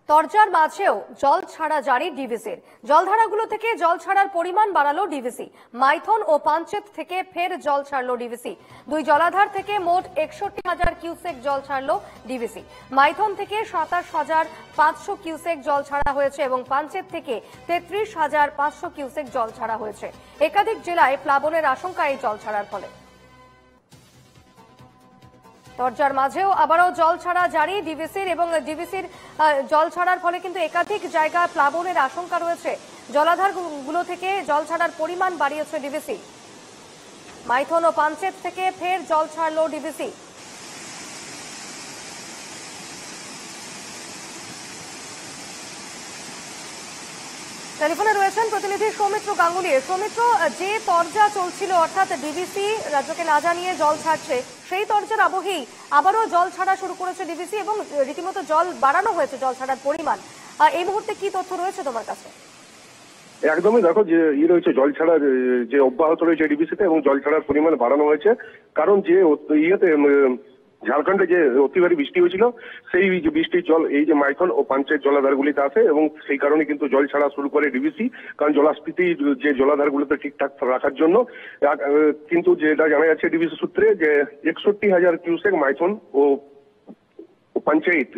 তরজার মাঝেও জল ছাড়া জারি ডিভিসির। জলধারাগুলো থেকে জল ছাড়ার পরিমাণ বাড়ালো ডিভিসি। মাইথন ও পাঞ্চেত থেকে ফের জল ছাড়লো ডিভিসি। দুই জলাধার থেকে মোট 61,000 কিউসেক জল ছাড়লো ডিভিসি। মাইথন থেকে 27,500 কিউসেক জল ছাড়া হয়েছে এবং পাঞ্চেত থেকে 33,500 কিউসেক জল ছাড়া হয়েছে। একাধিক জেলায় প্লাবনের আশঙ্কা এই জল ছাড়ার ফলে। তরজার মাঝেও আবারও জল ছাড়া জারি ডিভিসির এবং ডিভিসির জল ছাড়ার ফলে কিন্তু একাধিক জায়গায় প্লাবনের আশঙ্কা রয়েছে। জলাধারগুলো থেকে জল ছাড়ার পরিমাণ বাড়িয়েছে ডিভিসি। মাইথন ও পাঞ্চেত থেকে ফের জল ছাড়লো ডিভিসি। টেলিফোনে রয়েছেন প্রতিনিধি সৌমিত্র গাঙ্গুলি। সৌমিত্র, যে তরজা চলছিল অর্থাৎ ডিভিসি রাজ্যকে না জানিয়ে জল ছাড়ছে, সেই তরজার আবহেই আবারও জল ছাড়া শুরু করেছে ডিভিসি এবং রীতিমতো জল বাড়ানো হয়েছে, জল ছাড়ার পরিমাণ। এই মুহূর্তে কি তথ্য রয়েছে তোমার কাছে? একদমই দেখো যে রয়েছে জল ছাড়ার যে অব্যাহত রয়েছে ডিভিসিতে এবং জল ছাড়ার পরিমাণ বাড়ানো হয়েছে। কারণ যে ইয়েতে ঝাড়খণ্ডে যে অতি ভারী বৃষ্টি হয়েছিল, সেই বৃষ্টির জল এই যে মাইথন ও পাঞ্চেত জলাধারগুলিতে আসে এবং সেই কারণে কিন্তু জল ছাড়া শুরু করে ডিভিসি। কারণ জলাস্ফীতি যে জলাধারগুলোতে ঠিকঠাক রাখার জন্য। কিন্তু যেটা জানা যাচ্ছে ডিভিসি সূত্রে যে 61,000 কিউসেক মাইথন ও পাঞ্চায়েত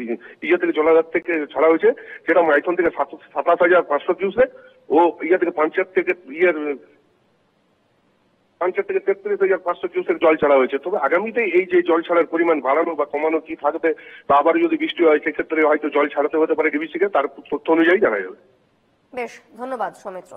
ইয়ে থেকে জলাধার থেকে ছাড়া হয়েছে, সেটা মাইথন থেকে 27,500 কিউসেক ও ইয়ে থেকে পাঞ্চায়েত থেকে 33,500 কিউসেক জল ছাড়া হয়েছে। তবে আগামীতে এই যে জল ছাড়ার পরিমাণ বাড়ানো বা কমানো কি থাকবে, বা আবার যদি বৃষ্টি হয় সেক্ষেত্রে হয়তো জল ছাড়াতে হতে পারে ডিভিসিকে, তার তথ্য অনুযায়ী জানা যাবে। বেশ, ধন্যবাদ সৌমিত্র।